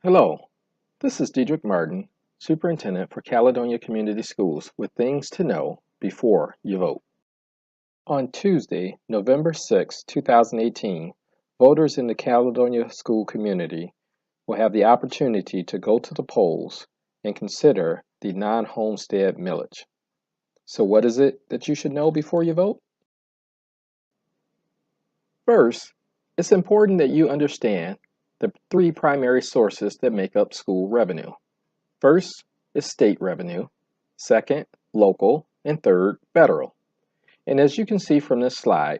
Hello, this is Diedrich Martin, Superintendent for Caledonia Community Schools with things to know before you vote. On Tuesday, November 6, 2018, voters in the Caledonia school community will have the opportunity to go to the polls and consider the non-homestead millage. So what is it that you should know before you vote? First, it's important that you understand the three primary sources that make up school revenue. First is state revenue, second, local, and third, federal. And as you can see from this slide,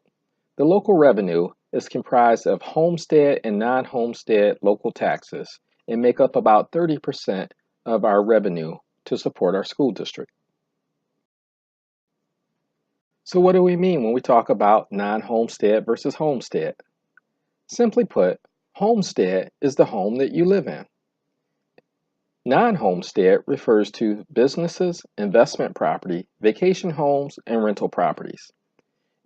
the local revenue is comprised of homestead and non-homestead local taxes and make up about 30% of our revenue to support our school district. So what do we mean when we talk about non-homestead versus homestead? Simply put, homestead is the home that you live in. Non-homestead refers to businesses, investment property, vacation homes, and rental properties.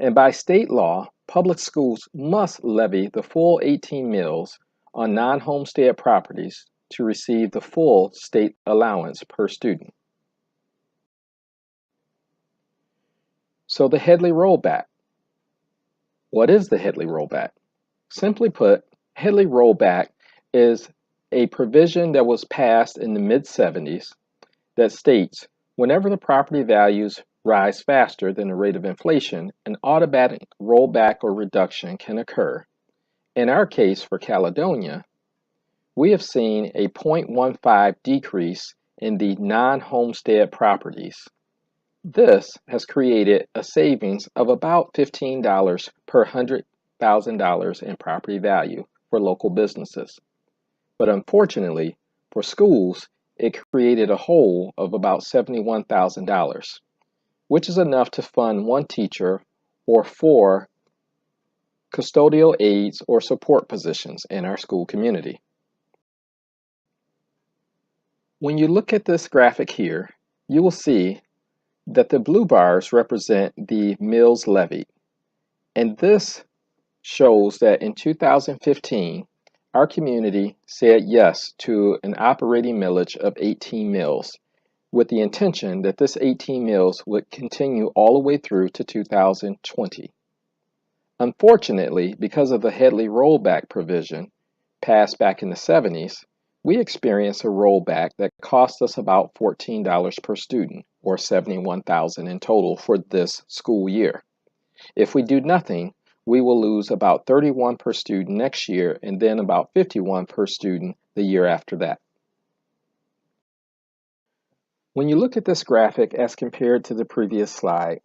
And by state law, public schools must levy the full 18 mills on non-homestead properties to receive the full state allowance per student. So the Headlee Rollback. What is the Headlee Rollback? Simply put, Headlee Rollback is a provision that was passed in the mid-70s that states whenever the property values rise faster than the rate of inflation, an automatic rollback or reduction can occur. In our case for Caledonia, we have seen a 0.15 decrease in the non-homestead properties. This has created a savings of about $15 per $100,000 in property value for local businesses. But unfortunately, for schools, it created a hole of about $71,000, which is enough to fund one teacher or 4 custodial aides or support positions in our school community. When you look at this graphic here, you will see that the blue bars represent the mills levied. And this shows that in 2015, our community said yes to an operating millage of 18 mills, with the intention that this 18 mills would continue all the way through to 2020. Unfortunately, because of the Headlee rollback provision passed back in the 70s, we experienced a rollback that cost us about $14 per student, or $71,000 in total for this school year. If we do nothing, we will lose about $31 per student next year and then about $51 per student the year after that. When you look at this graphic as compared to the previous slide,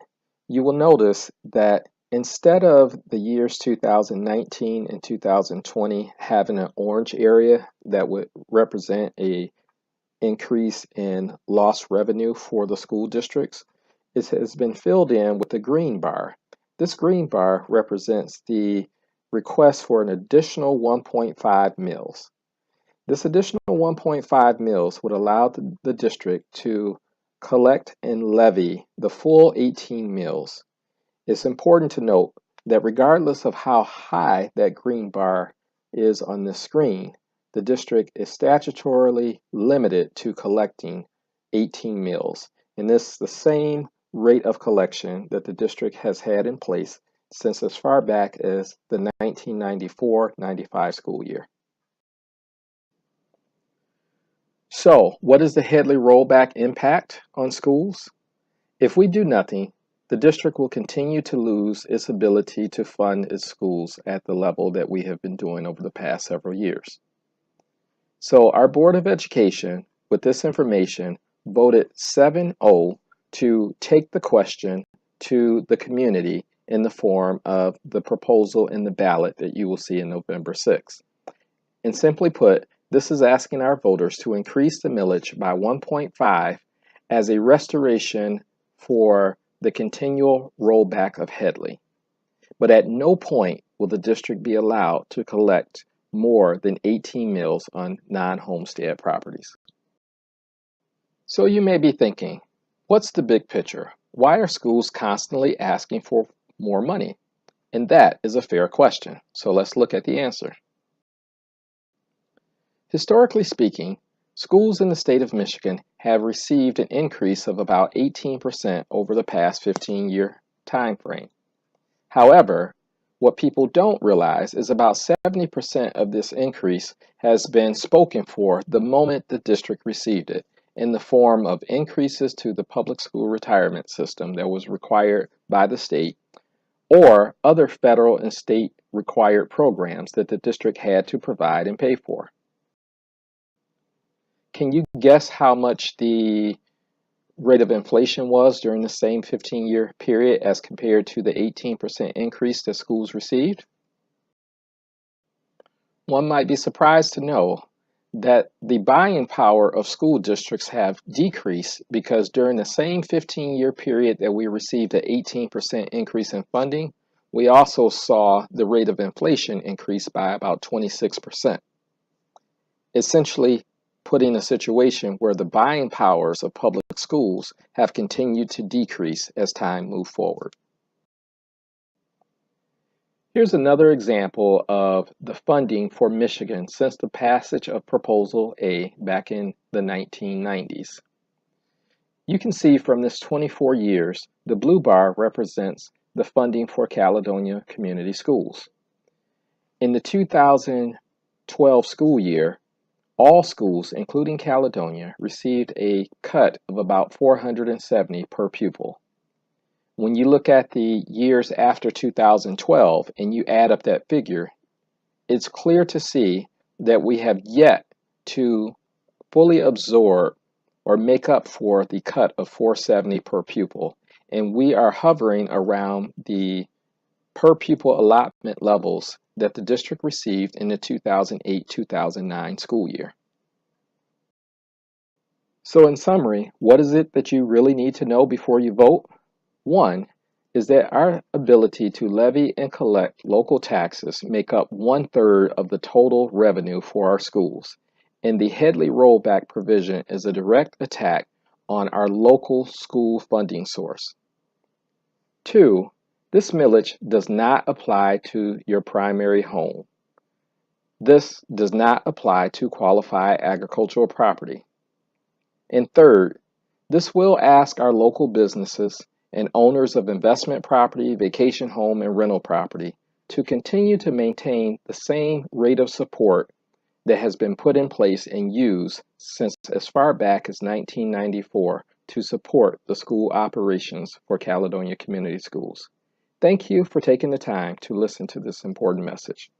you will notice that instead of the years 2019 and 2020 having an orange area that would represent an increase in lost revenue for the school districts, it has been filled in with a green bar. This green bar represents the request for an additional 1.5 mills. This additional 1.5 mills would allow the district to collect and levy the full 18 mills. It's important to note that regardless of how high that green bar is on the screen, the district is statutorily limited to collecting 18 mills. And this is the same rate of collection that the district has had in place since as far back as the 1994-95 school year. So, what is the Headlee rollback impact on schools? If we do nothing, the district will continue to lose its ability to fund its schools at the level that we have been doing over the past several years. So our Board of Education, with this information, voted 7-0 to take the question to the community in the form of the proposal in the ballot that you will see on November 6th. And simply put, this is asking our voters to increase the millage by 1.5 as a restoration for the continual rollback of Headlee. But at no point will the district be allowed to collect more than 18 mills on non-homestead properties. So you may be thinking, what's the big picture? Why are schools constantly asking for more money? And that is a fair question. So let's look at the answer. Historically speaking, schools in the state of Michigan have received an increase of about 18% over the past 15-year time frame. However, what people don't realize is about 70% of this increase has been spoken for the moment the district received it, in the form of increases to the public school retirement system that was required by the state, or other federal and state required programs that the district had to provide and pay for. Can you guess how much the rate of inflation was during the same 15-year period as compared to the 18% increase that schools received? One might be surprised to know that the buying power of school districts have decreased because during the same 15-year period that we received an 18% increase in funding, we also saw the rate of inflation increase by about 26%. Essentially, putting a situation where the buying powers of public schools have continued to decrease as time moved forward. Here's another example of the funding for Michigan since the passage of Proposal A back in the 1990s. You can see from this 24 years, the blue bar represents the funding for Caledonia Community Schools. In the 2012 school year, all schools, including Caledonia, received a cut of about $470 per pupil. When you look at the years after 2012 and you add up that figure, it's clear to see that we have yet to fully absorb or make up for the cut of $470 per pupil, and we are hovering around the per pupil allotment levels that the district received in the 2008-2009 school year. So in summary, what is it that you really need to know before you vote? One is that our ability to levy and collect local taxes make up 1/3 of the total revenue for our schools, and the Headlee rollback provision is a direct attack on our local school funding source. Two, this millage does not apply to your primary home. This does not apply to qualified agricultural property. And third, this will ask our local businesses and owners of investment property, vacation home, and rental property to continue to maintain the same rate of support that has been put in place and used since as far back as 1994 to support the school operations for Caledonia Community Schools. Thank you for taking the time to listen to this important message.